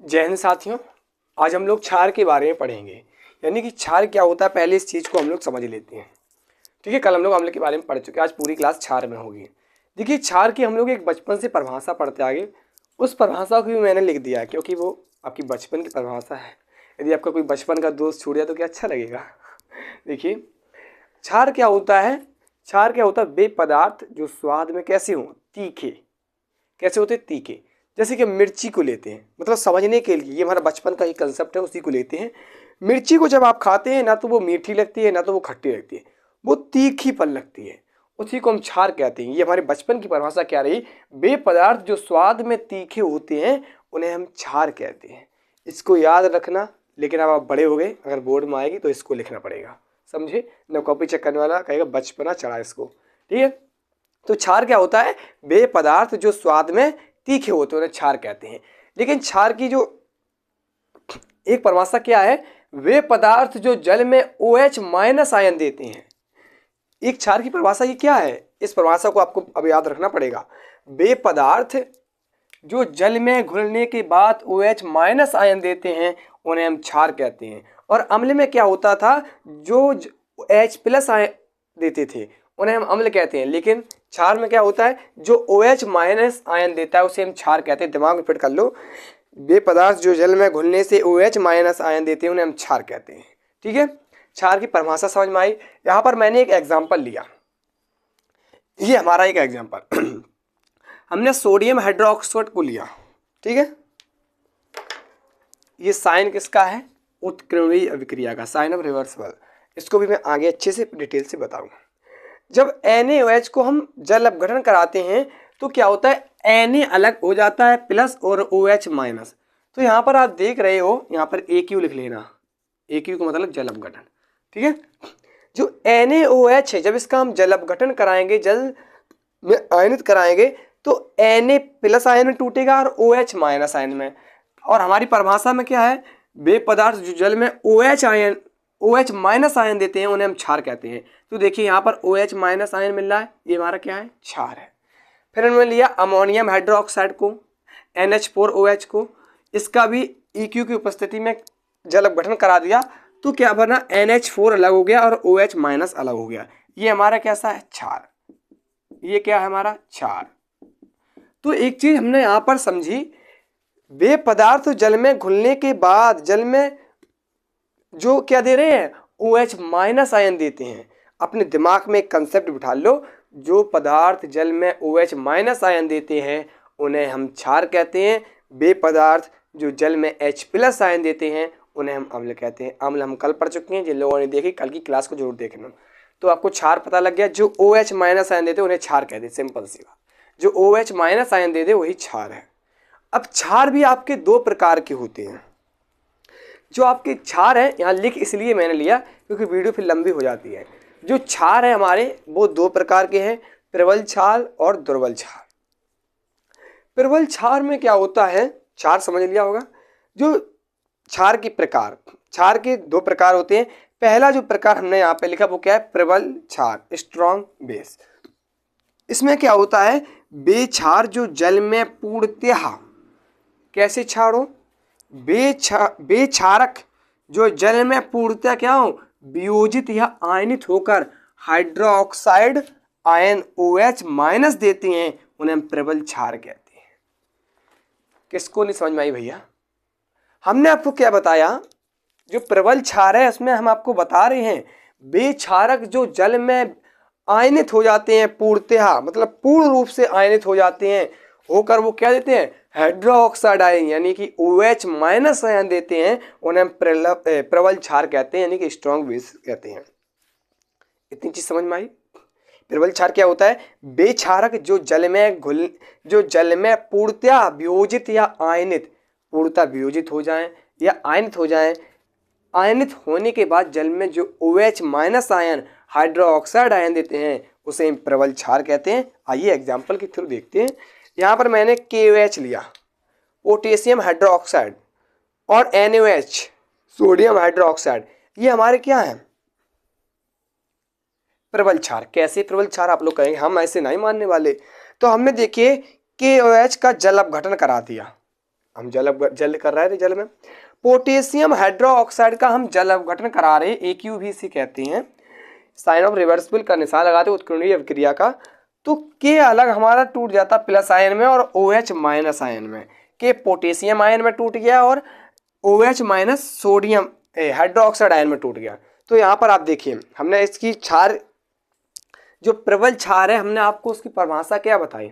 जय हिंद साथियों, आज हम लोग क्षार के बारे में पढ़ेंगे। यानी कि क्षार क्या होता है, पहले इस चीज़ को हम लोग समझ लेते हैं। ठीक है, कल हम लोग अम्ल के बारे में पढ़ चुके हैं, आज पूरी क्लास क्षार में होगी। देखिए, क्षार की हम लोग एक बचपन से परिभाषा पढ़ते आगे, उस परिभाषा को भी मैंने लिख दिया है क्योंकि वो आपकी बचपन की परिभाषा है। यदि आपका कोई बचपन का दोस्त छूट गया तो क्या अच्छा लगेगा। देखिए, क्षार क्या होता है, क्षार क्या होता है, वे पदार्थ जो स्वाद में कैसे हों, तीखे। कैसे होते हैं, तीखे। जैसे कि मिर्ची को लेते हैं, मतलब समझने के लिए, ये हमारा बचपन का ही कंसेप्ट है, उसी को लेते हैं। मिर्ची को जब आप खाते हैं ना तो वो मीठी लगती है ना तो वो खट्टी लगती है, वो तीखी पन लगती है, उसी को हम क्षार कहते हैं। ये हमारे बचपन की परिभाषा क्या रही, वे पदार्थ जो स्वाद में तीखे होते हैं उन्हें हम क्षार कहते हैं। इसको याद रखना, लेकिन अब आप बड़े हो गए, अगर बोर्ड में आएगी तो इसको लिखना पड़ेगा, समझे न। कॉपी चेक करने वाला कहेगा बचपना चढ़ा इसको, ठीक है। तो क्षार क्या होता है, वे पदार्थ जो स्वाद में तीखे होते हैं उन्हें क्षार कहते हैं। लेकिन क्षार की जो एक परिभाषा क्या है, वे पदार्थ जो जल में OH- आयन देते हैं। एक क्षार की परिभाषा ये क्या है, इस परिभाषा को आपको अब याद रखना पड़ेगा। वे पदार्थ जो जल में घुलने के बाद OH- आयन देते हैं उन्हें हम क्षार कहते हैं। और अम्ल में क्या होता था, जो H+ आयन देते थे उन्हें हम अम्ल कहते हैं। लेकिन क्षार में क्या होता है, जो OH- आयन देता है उसे हम क्षार कहते हैं। दिमाग में फिट कर लो, वे पदार्थ जो जल में घुलने से OH- आयन देते हैं उन्हें हम क्षार कहते हैं। ठीक है, क्षार की परिभाषा समझ में आई। यहाँ पर मैंने एक एग्जाम्पल लिया, ये हमारा एक एग्जाम्पल हमने सोडियम हाइड्रोक्साइड को लिया। ठीक है, ये साइन किसका है, उत्कीर्णीय अभिक्रिया का, साइन ऑफ रिवर्सिबल। इसको भी मैं आगे अच्छे से डिटेल से बताऊंगा। जब NaOH को हम जल अपघटन कराते हैं तो क्या होता है, Na अलग हो जाता है प्लस और OH-। तो यहाँ पर आप देख रहे हो, यहाँ पर AQ लिख लेना, AQ का मतलब जल अपघटन। ठीक है, जो NaOH है, जब इसका हम जल अपघटन कराएंगे, जल में आयनित कराएंगे तो Na+ आयन में टूटेगा और OH- आयन में। और हमारी परिभाषा में क्या है, वे पदार्थ जो जल में OH- आयन देते हैं उन्हें हम क्षार कहते हैं। तो देखिए यहाँ पर OH- आयन मिल रहा है, ये हमारा क्या है, क्षार है। फिर हमने लिया अमोनियम हाइड्रोक्साइड को, NH4OH को, इसका भी EQ की उपस्थिति में जल अपघटन करा दिया तो क्या बना, NH4 अलग हो गया और OH- अलग हो गया। ये हमारा कैसा है, क्षार। ये क्या है, हमारा क्षार। तो एक चीज हमने यहाँ पर समझी, वे पदार्थ जल में घुलने के बाद जल में जो क्या दे रहे हैं, OH- आयन देते हैं। अपने दिमाग में एक कंसेप्ट बिठा लो, जो पदार्थ जल में OH- आयन देते हैं उन्हें हम क्षार कहते हैं। वे पदार्थ जो जल में H+ आयन देते हैं उन्हें हम अम्ल कहते हैं। अम्ल हम कल पढ़ चुके हैं, जिन लोगों ने देखी कल की क्लास को जरूर देखना। तो आपको क्षार पता लग गया, जो OH- आयन देते हैं उन्हें क्षार कहते हैं, सिंपल सी बात। जो OH- आयन दे दे वही क्षार है। अब क्षार भी आपके दो प्रकार के होते हैं। जो आपके क्षार है, यहाँ लिख इसलिए मैंने लिया क्योंकि वीडियो फिर लंबी हो जाती है। जो क्षार है हमारे, वो दो प्रकार के हैं, प्रबल क्षार और दुर्बल क्षार। प्रबल क्षार में क्या होता है, क्षार समझ लिया होगा। जो क्षार की प्रकार, क्षार के दो प्रकार होते हैं। पहला जो प्रकार हमने यहाँ पे लिखा वो क्या है, प्रबल क्षार, स्ट्रॉन्ग बेस। इसमें क्या होता है, वे क्षार जो जल में पूर्णतः कैसे क्षार हो, वे क्षारक जो जल में पूर्णतः क्या हो, वियोजित या आयनित होकर हाइड्रोक्साइड आयन OH- देते हैं उन्हें हम प्रबल क्षार कहते हैं। किसको नहीं समझ में आई भैया? हमने आपको क्या बताया, जो प्रबल क्षार है उसमें हम आपको बता रहे हैं, वे क्षारक जो जल में आयनित हो जाते हैं पूर्णतः, मतलब पूर्ण रूप से आयनित हो जाते हैं, होकर वो क्या देते हैं, हाइड्रोक्साइड आयन यानी कि OH- आयन देते हैं, उन्हें हम प्रबल क्षार कहते हैं, यानी कि स्ट्रॉन्ग बेस कहते हैं। इतनी चीज समझ में आई। प्रबल क्षार क्या होता है, वे क्षारक जो जल में पूर्णतः वियोजित या आयनित, पूर्णतः वियोजित हो जाएं या आयनित हो जाएं, आयनित होने के बाद जल में जो OH- आयन हाइड्रोक्साइड आयन देते हैं उसे हम प्रबल क्षार कहते हैं। आइए एग्जाम्पल के थ्रू देखते हैं। यहाँ पर मैंने KOH लिया, पोटेशियम हाइड्रोक्साइड, और NaOH, सोडियम हाइड्रोक्साइड, ये हमारे क्या हैं, प्रबल क्षार। कैसे प्रबल क्षार आप लोग कहेंगे, हम ऐसे नहीं मानने वाले। तो हमने देखिए KOH का जल अपघटन करा दिया, हम जल कर रहे थे जल में। पोटेशियम हाइड्रोक्साइड का हम जल अपघटन करा रहे, AQVC कहते हैं, साइन ऑफ रिवर्सिबल का निशान लगाते उत्कीर्णीय अभिक्रिया का। तो के अलग हमारा टूट जाता प्लस आयन में और OH माइनस आयन में। के पोटेशियम आयन में टूट गया और OH minus sodium hydroxide ion में टूट गया। तो यहाँ पर आप देखिए हमने इसकी क्षार, जो प्रबल क्षार है, हमने आपको उसकी परिभाषा क्या बताई,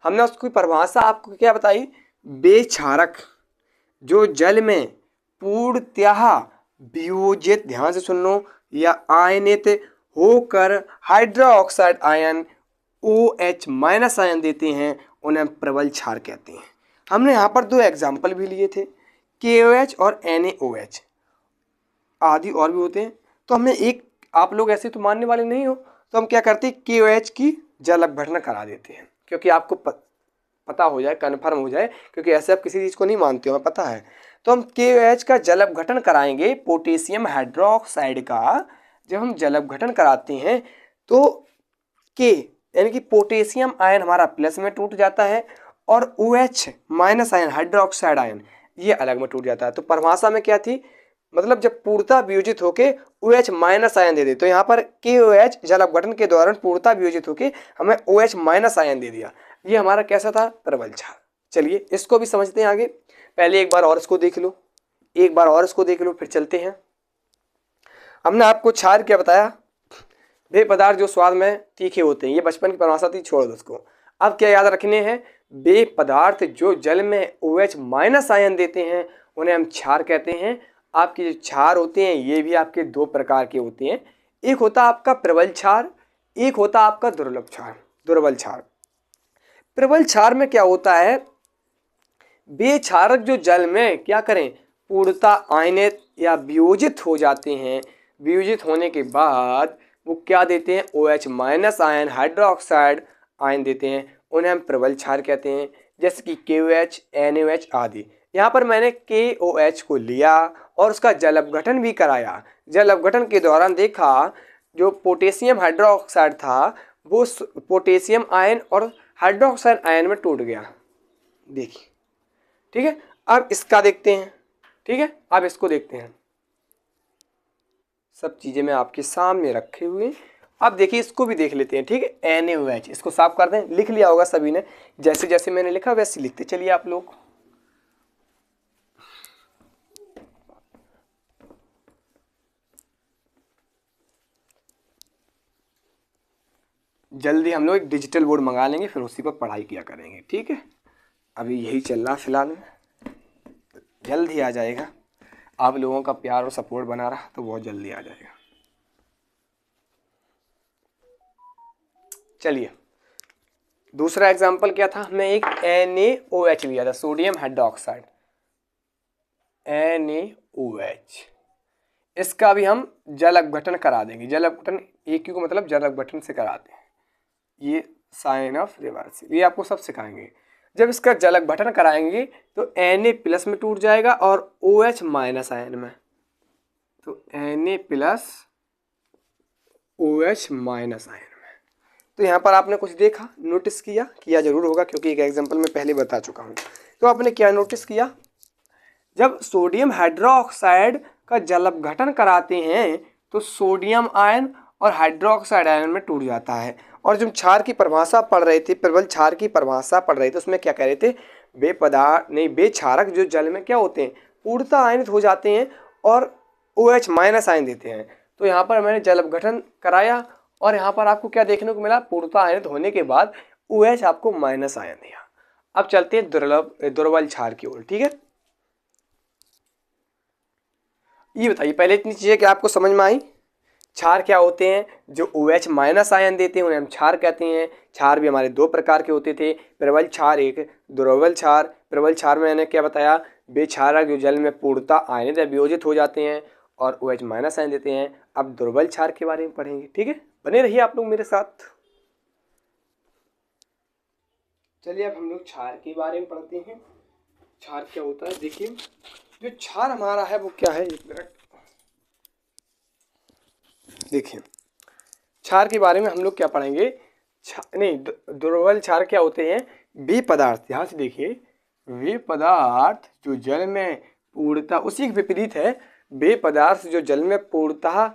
हमने उसकी परिभाषा आपको क्या बताई, वे क्षारक जो जल में पूर्णतः वियोजित, ध्यान से सुन लो, या आयनित होकर hydroxide ion OH minus ion देते हैं, उन्हें प्रबल क्षार कहते हैं। हमने यहाँ पर 2 एग्जाम्पल भी लिए थे, KOH और NaOH, आदि और भी होते हैं। तो हमें एक, आप लोग ऐसे तो मानने वाले नहीं हो, तो हम क्या करते हैं, KOH की जल अपघटन करा देते हैं, क्योंकि आपको पता हो जाए, कन्फर्म हो जाए, क्योंकि ऐसे आप किसी चीज़ को नहीं मानते हो, हमें पता है। तो हम KOH का जल अपघटन कराएंगे, पोटेशियम हाइड्रोक्साइड का जब हम जल अपघटन कराते हैं तो के यानी कि पोटेशियम आयन हमारा प्लस में टूट जाता है और OH minus ion hydroxide ion ये अलग में टूट जाता है। तो परिभाषा में क्या थी, मतलब जब पूर्णता वियोजित होके OH माइनस आयन दे दे, तो यहाँ पर KOH जल अपघटन के दौरान पूर्णता वियोजित होके हमें OH माइनस आयन दे दिया। ये हमारा कैसा था, प्रबल क्षार। चलिए इसको भी समझते हैं आगे। पहले एक बार और इसको देख लो, एक बार और इसको देख लो, फिर चलते हैं। हमने आपको क्षार क्या बताया, वे पदार्थ जो स्वाद में तीखे होते हैं, ये बचपन की परिभाषा थी, छोड़ दो उसको। अब क्या याद रखने हैं, वे पदार्थ जो जल में OH माइनस आयन देते हैं उन्हें हम क्षार कहते हैं। आपके जो क्षार होते हैं ये भी आपके 2 प्रकार के होते हैं, एक होता आपका प्रबल क्षार, एक होता आपका दुर्लभ क्षार, दुर्बल क्षार। प्रबल क्षार में क्या होता है, वे क्षारक जो जल में क्या करें, पूर्णतः आयनित या वियोजित हो जाते हैं, वियोजित होने के बाद वो क्या देते हैं, OH minus ion hydroxide ion देते हैं, उन्हें हम प्रबल क्षार कहते हैं, जैसे कि KOH NaOH आदि। यहाँ पर मैंने KOH को लिया और उसका जल अपघटन भी कराया। जल अपघटन के दौरान देखा जो पोटेशियम हाइड्रोक्साइड था वो पोटेशियम आयन और हाइड्रोक्साइड आयन में टूट गया, देखिए, ठीक है। अब इसका देखते हैं, ठीक है, अब इसको देखते हैं। सब चीज़ें मैं आपके सामने रखे हुए, अब देखिए इसको भी देख लेते हैं, ठीक है। NaOH, इसको साफ कर दें, लिख लिया होगा सभी ने, जैसे जैसे मैंने लिखा वैसे लिखते चलिए आप लोग। जल्दी हम लोग एक डिजिटल बोर्ड मंगा लेंगे, फिर उसी पर पढ़ाई किया करेंगे, ठीक है। अभी यही चल रहा फिलहाल में, जल्द ही आ जाएगा। आप लोगों का प्यार और सपोर्ट बना रहा तो बहुत जल्दी आ जाएगा। चलिए दूसरा एग्जाम्पल क्या था, हमें एक NaOH लिया था, सोडियम हाइड्रोक्साइड, NaOH। इसका भी हम जल अपघटन करा देंगे। जल अपघटन AQ का मतलब जल अपघटन से कराते हैं, ये साइन ऑफ रिवर्सिबल, ये आपको सब सिखाएंगे। जब इसका जल अपघटन कराएंगे तो Na प्लस में टूट जाएगा और OH माइनस आयन में, तो Na plus OH minus ion में। तो यहाँ पर आपने कुछ देखा, नोटिस किया जरूर होगा, क्योंकि एक एग्जांपल में पहले बता चुका हूँ। तो आपने क्या नोटिस किया, जब सोडियम हाइड्रोक्साइड का जल अपघटन कराते हैं तो सोडियम आयन और हाइड्रोक्साइड आयन में टूट जाता है। और जब क्षार की परिभाषा पढ़ रहे थे, प्रबल क्षार की परिभाषा पढ़ रहे थे, उसमें क्या कह रहे थे, वे पदार्थ नहीं, वे क्षारक जो जल में क्या होते हैं, पूर्णतः आयनित हो जाते हैं और OH माइनस आयन देते हैं। तो यहाँ पर मैंने जल अपघटन कराया और यहाँ पर आपको क्या देखने को मिला, पूर्णतः आयनित होने के बाद OH आपको माइनस आयन दिया। अब चलते हैं दुर्बल क्षार की ओर, ठीक है। ये बताइए पहले इतनी चीजें क्या आपको समझ में आई। क्षार क्या होते हैं, जो OH माइनस आयन देते हैं उन्हें हम क्षार कहते हैं। क्षार भी हमारे 2 प्रकार के होते थे, प्रबल क्षार, एक दुर्बल क्षार। प्रबल क्षार में मैंने क्या बताया, वे क्षारक जो जल में पूर्णतः आयनित या वियोजित हो जाते हैं और OH माइनस आयन देते हैं। अब दुर्बल क्षार के बारे में पढ़ेंगे, ठीक है, बने रहिए आप लोग मेरे साथ। चलिए अब हम लोग क्षार के बारे में पढ़ते हैं। क्षार क्या होता है, देखिए जो क्षार हमारा है वो क्या है, एक मिनट देखिए। क्षार के बारे में हम लोग क्या पढ़ेंगे, नहीं दुर्बल क्षार क्या होते हैं, वे पदार्थ, यहाँ से देखिए, वे पदार्थ जो जल में पूर्णतः, उसी के विपरीत है, वे पदार्थ जो जल में पूर्णतः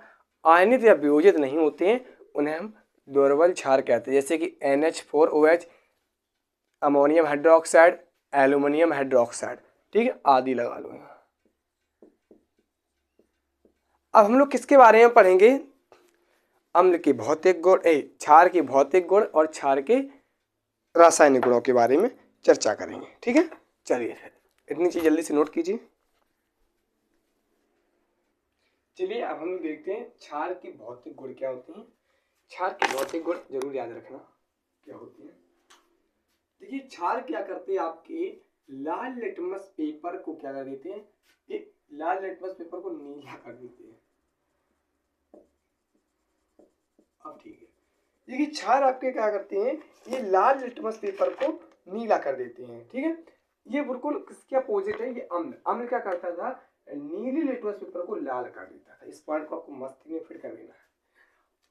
आयनित या वियोजित नहीं होते हैं उन्हें हम दुर्बल क्षार कहते हैं, जैसे कि NH4OH, ammonium hydroxide, aluminium hydroxide, ठीक है, आदि लगा लो। अब हम लोग किसके बारे में पढ़ेंगे? अम्ल के भौतिक गुण, क्षार के भौतिक गुण और क्षार के रासायनिक गुणों के बारे में चर्चा करेंगे, ठीक है। चलिए फिर इतनी चीज जल्दी से नोट कीजिए। चलिए अब हम देखते हैं क्षार की भौतिक गुण क्या होती हैं। क्षार की भौतिक गुण जरूर याद रखना क्या होती है। देखिए क्षार क्या करते हैं, आपके लाल लिटमस पेपर को क्या कर देते हैं, एक लाल लिटमस पेपर को नीला कर देते हैं। अब ठीक है, देखिए क्षार आपके क्या करते हैं, ये लाल लिटमस पेपर को नीला कर देते हैं, ठीक है। ये बिल्कुल किसके अपोजिट है, ये अम्ल। अम्ल क्या करता था, नीली लिटमस पेपर को लाल कर देता था। इस पॉइंट को आपको मस्ती में फिट कर देना है।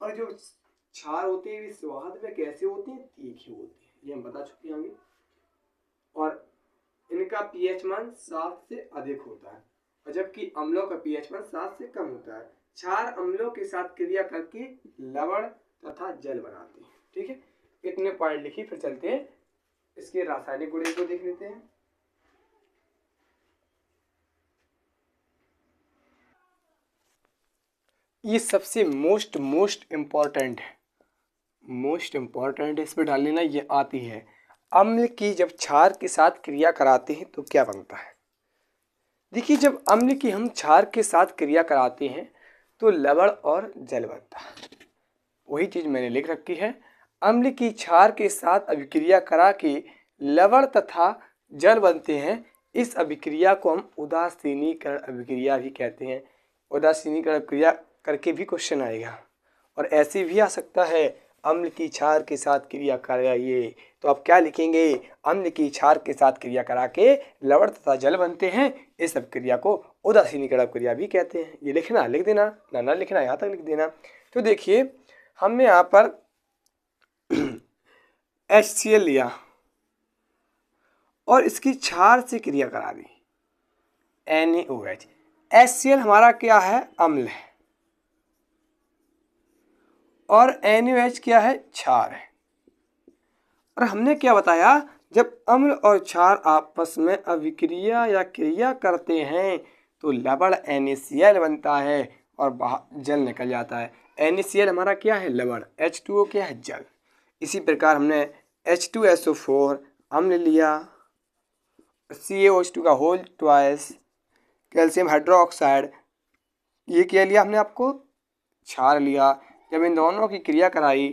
और जो क्षार होते हैं स्वाद में कैसे होते हैं, तीखे होते हैं, ये हम बता चुके होंगे। और इनका pH मान 7 से अधिक होता है, और जबकि अम्लों का pH मान 7 से कम होता है। क्षार अम्लों के साथ क्रिया करके लवण तथा जल बनाते हैं, ठीक है। इतने पॉइंट लिखी, फिर चलते हैं इसके रासायनिक गुण को देख लेते हैं। ये सबसे मोस्ट इम्पॉर्टेंट है, मोस्ट इम्पॉर्टेंट इस पर डाल लेना, ये आती है। अम्ल की जब क्षार के साथ क्रिया कराते हैं तो क्या बनता है। देखिए जब अम्ल की हम क्षार के साथ क्रिया कराते हैं तो लवण और जल बनता है। वही चीज मैंने लिख रखी है, अम्ल की क्षार के साथ अभिक्रिया करा के लवण तथा जल बनते हैं। इस अभिक्रिया को हम उदासीनीकरण अभिक्रिया भी कहते हैं। उदासीनीकरण अभिक्रिया करके भी क्वेश्चन आएगा, और ऐसे भी आ सकता है अम्ल की क्षार के साथ क्रिया कराइए, तो आप क्या लिखेंगे, अम्ल की क्षार के साथ क्रिया करा के लवण तथा जल बनते हैं। इस अभिक्रिया को उदासीनीकरण अभिक्रिया भी कहते हैं। ये लिखना, लिख देना, ना लिखना यहाँ तक लिख देना। तो देखिए हमने यहाँ पर HCl लिया और इसकी क्षार से क्रिया करा दी, NaOH। HCl हमारा क्या है, अम्ल है, और NaOH क्या है, क्षार है। और हमने क्या बताया, जब अम्ल और क्षार आपस में अभिक्रिया या क्रिया करते हैं तो लवण NaCl बनता है और बाहर जल निकल जाता है। NaCl हमारा क्या है, लवण, H2O क्या है, जल। इसी प्रकार हमने H2SO4 अम्ल लिया, CaOH2 का होल ट्वाइस, कैल्शियम हाइड्रोक्साइड, ये क्या लिया हमने, आपको क्षार लिया। जब इन दोनों की क्रिया कराई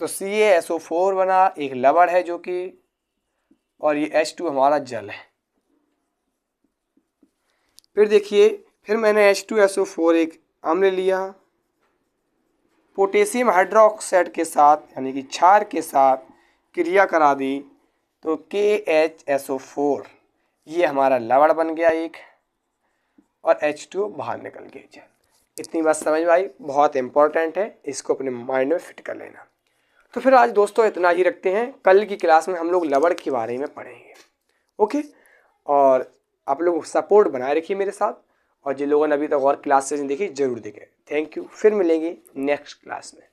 तो CaSO4 बना, एक लवण है जो कि, और ये H2 हमारा जल है। फिर देखिए, फिर मैंने H2SO4 एक अम्ल लिया, पोटेशियम हाइड्रोक्साइड के साथ यानी कि क्षार के साथ क्रिया करा दी तो KHSO4 ये हमारा लवण बन गया एक, और H2O बाहर निकल गया। इतनी बात समझ में आई, बहुत इंपॉर्टेंट है, इसको अपने माइंड में फिट कर लेना। तो फिर आज दोस्तों इतना ही रखते हैं, कल की क्लास में हम लोग लवण के बारे में पढ़ेंगे, ओके। और आप लोग सपोर्ट बनाए रखिए मेरे साथ, और जिन लोगों ने अभी तक और क्लासेस देखी जरूर देखें। थैंक यू, फिर मिलेंगे नेक्स्ट क्लास में।